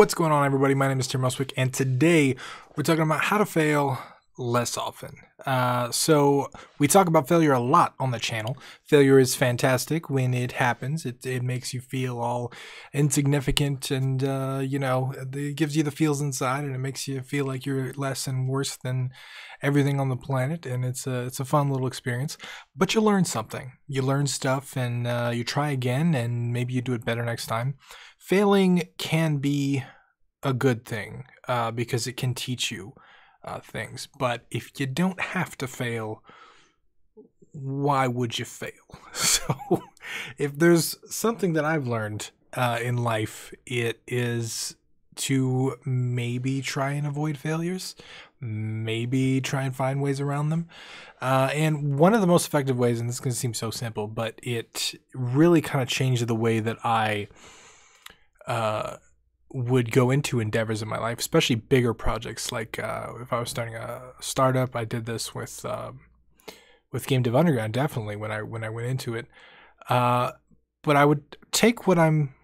What's going on, everybody? My name is Tim Ruswick, and today we're talking about how to fail less often. So we talk about failure a lot on the channel. Failure is fantastic when it happens. It makes you feel all insignificant, and it gives you the feels inside, and it makes you feel like you're less and worse than everything on the planet. And it's a fun little experience. But you learn something. You learn stuff, and you try again, and maybe you do it better next time. Failing can be a good thing because it can teach you things. But if you don't have to fail, why would you fail? So if there's something that I've learned in life, it is to maybe try and avoid failures, maybe try and find ways around them. And one of the most effective ways, and this is going to seem so simple, but it really kind of changed the way that I would go into endeavors in my life, especially bigger projects. Like if I was starting a startup, I did this with Game Dev Underground, definitely when I went into it. But I would take what I'm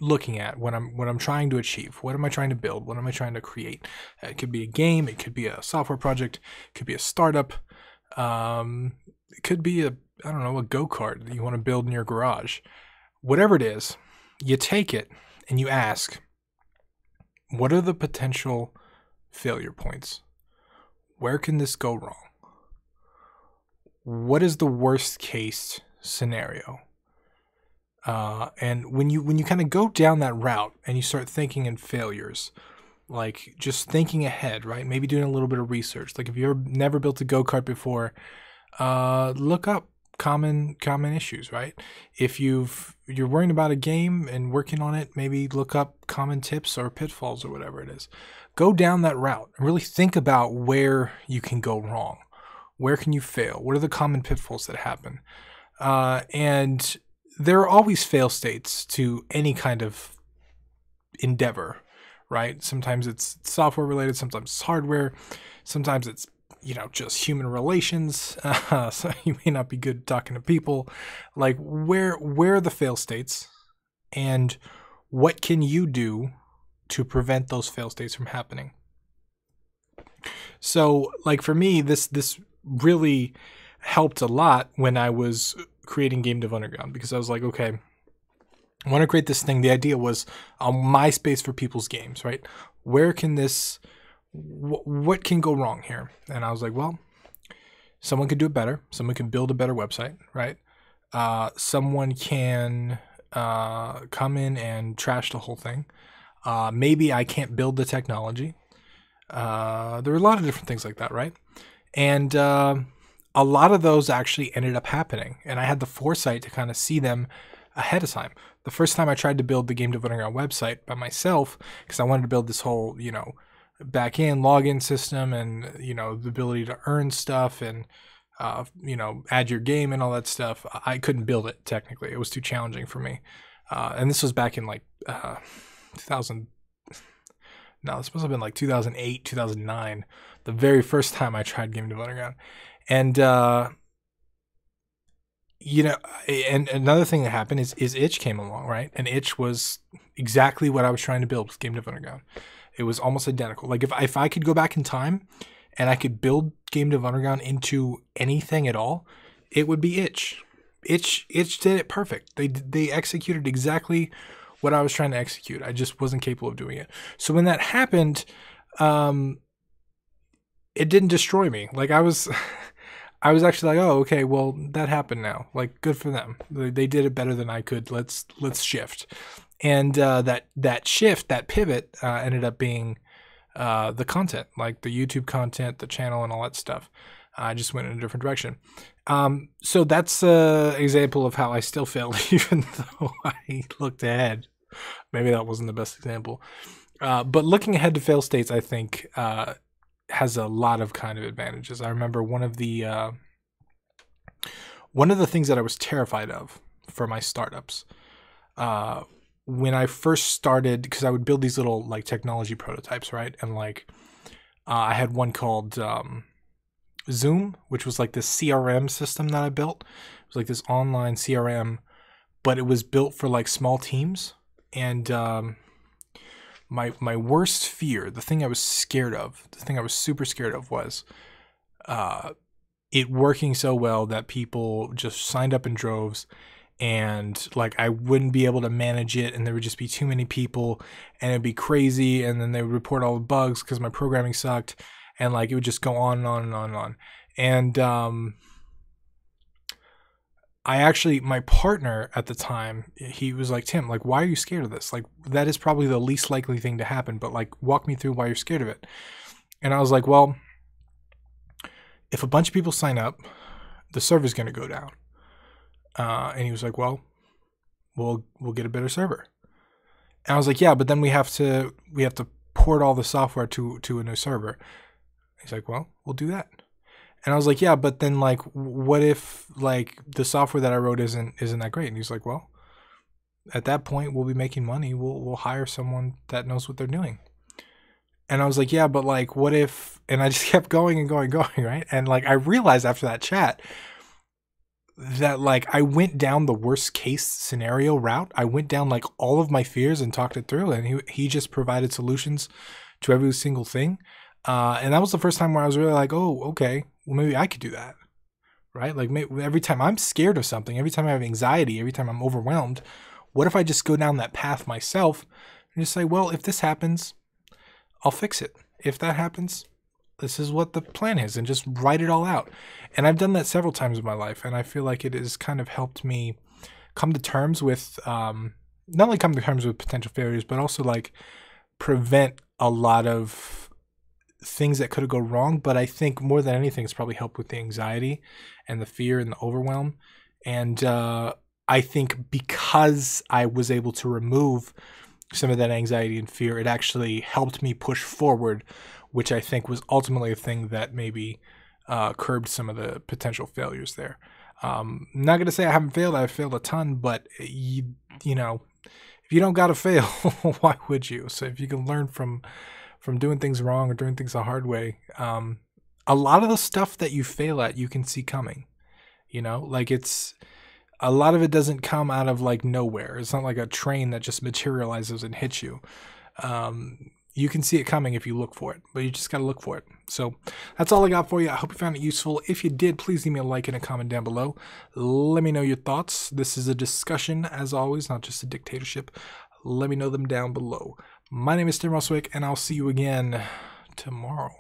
looking at, what I'm trying to achieve. What am I trying to build? What am I trying to create? It could be a game. It could be a software project. It could be a startup. It could be a go-kart that you want to build in your garage. Whatever it is, you take it and you ask, what are the potential failure points? Where can this go wrong? What is the worst case scenario? And when you kind of go down that route and you start thinking in failures, like just thinking ahead, right? Maybe doing a little bit of research. Like if you've never built a go-kart before, look up common issues, right? If you're worrying about a game and working on it, maybe look up common tips or pitfalls or whatever it is. Go down that route and really think about where you can go wrong. Where can you fail? What are the common pitfalls that happen? And there are always fail states to any kind of endeavor, right? Sometimes it's software related, sometimes it's hardware, sometimes it's just human relations. So you may not be good at talking to people. Like where are the fail states, and what can you do to prevent those fail states from happening? So like for me, this really helped a lot when I was creating Game Dev Underground, because I was like, okay, I want to create this thing. The idea was a MySpace for people's games, right? Where can this what can go wrong here? And I was like, well, someone could do it better. Someone can build a better website, right? Someone can come in and trash the whole thing. Maybe I can't build the technology. There are a lot of different things like that, right? And a lot of those actually ended up happening. And I had the foresight to kind of see them ahead of time. The first time I tried to build the Game Dev Underground website by myself, because I wanted to build this whole, back-end login system and the ability to earn stuff and add your game and all that stuff, I couldn't build it technically. It was too challenging for me. And this was back in like 2000. No, this must have been like 2008, 2009, the very first time I tried Game Dev Underground. And and another thing that happened is Itch came along, right? And Itch was exactly what I was trying to build with Game Dev Underground. It was almost identical. Like if I could go back in time and I could build Game Dev Underground into anything at all, it would be Itch. Itch did it perfect. They executed exactly what I was trying to execute. I just wasn't capable of doing it. So when that happened, it didn't destroy me. Like I was actually like, oh, okay, well that happened now. Like good for them. They did it better than I could. Let's shift. And that shift, that pivot, ended up being the content, like the YouTube content, the channel, and all that stuff. I just went in a different direction. So that's an example of how I still failed, even though I looked ahead. Maybe that wasn't the best example. But looking ahead to fail states, I think, has a lot of kind of advantages. I remember one of the things that I was terrified of for my startups, when I first started, because I would build these little like technology prototypes, right? And like I had one called Zoom, which was like this CRM system that I built. It was like this online CRM, but it was built for like small teams. And my worst fear, the thing I was scared of, the thing I was super scared of was it working so well that people just signed up in droves, and like I wouldn't be able to manage it, and there would just be too many people, and it'd be crazy, and then they would report all the bugs because my programming sucked, and like it would just go on and on and on and on. And I actually, my partner at the time, he was like, Tim, like, why are you scared of this? Like, that is probably the least likely thing to happen, but like, walk me through why you're scared of it. And I was like, well, if a bunch of people sign up, the server's going to go down. And he was like, well, we'll get a better server. And I was like, yeah, but then we have to port all the software to a new server. He's like, well, we'll do that. And I was like, yeah, but then like, what if like the software that I wrote isn't that great? And he's like, well, at that point we'll be making money. We'll hire someone that knows what they're doing. And I was like, yeah, but like, what if? And I just kept going and going, right? And like, I realized after that chat that like I went down the worst case scenario route. I went down like all of my fears and talked it through, and he just provided solutions to every single thing. And that was the first time where I was really like, oh, okay, well, maybe I could do that, right? Like every time I'm scared of something, every time I have anxiety, every time I'm overwhelmed, what if I just go down that path myself and just say, well, if this happens, I'll fix it. If that happens, this is what the plan is, and just write it all out. And I've done that several times in my life, and I feel like it has kind of helped me come to terms with, not only come to terms with potential failures, but also like prevent a lot of things that could go wrong. But I think more than anything, it's probably helped with the anxiety and the fear and the overwhelm. And I think because I was able to remove some of that anxiety and fear, it actually helped me push forward, which I think was ultimately a thing that maybe curbed some of the potential failures there. I'm not going to say I haven't failed. I've failed a ton, but you know, if you don't got to fail, why would you? So if you can learn from doing things wrong or doing things the hard way, a lot of the stuff that you fail at, you can see coming, you know, like a lot of it doesn't come out of like nowhere. It's not like a train that just materializes and hits you. You can see it coming if you look for it, but you just got to look for it. So that's all I got for you. I hope you found it useful. If you did, please leave me a like and a comment down below. Let me know your thoughts. This is a discussion, as always, not just a dictatorship. Let me know them down below. My name is Tim Roswick, and I'll see you again tomorrow.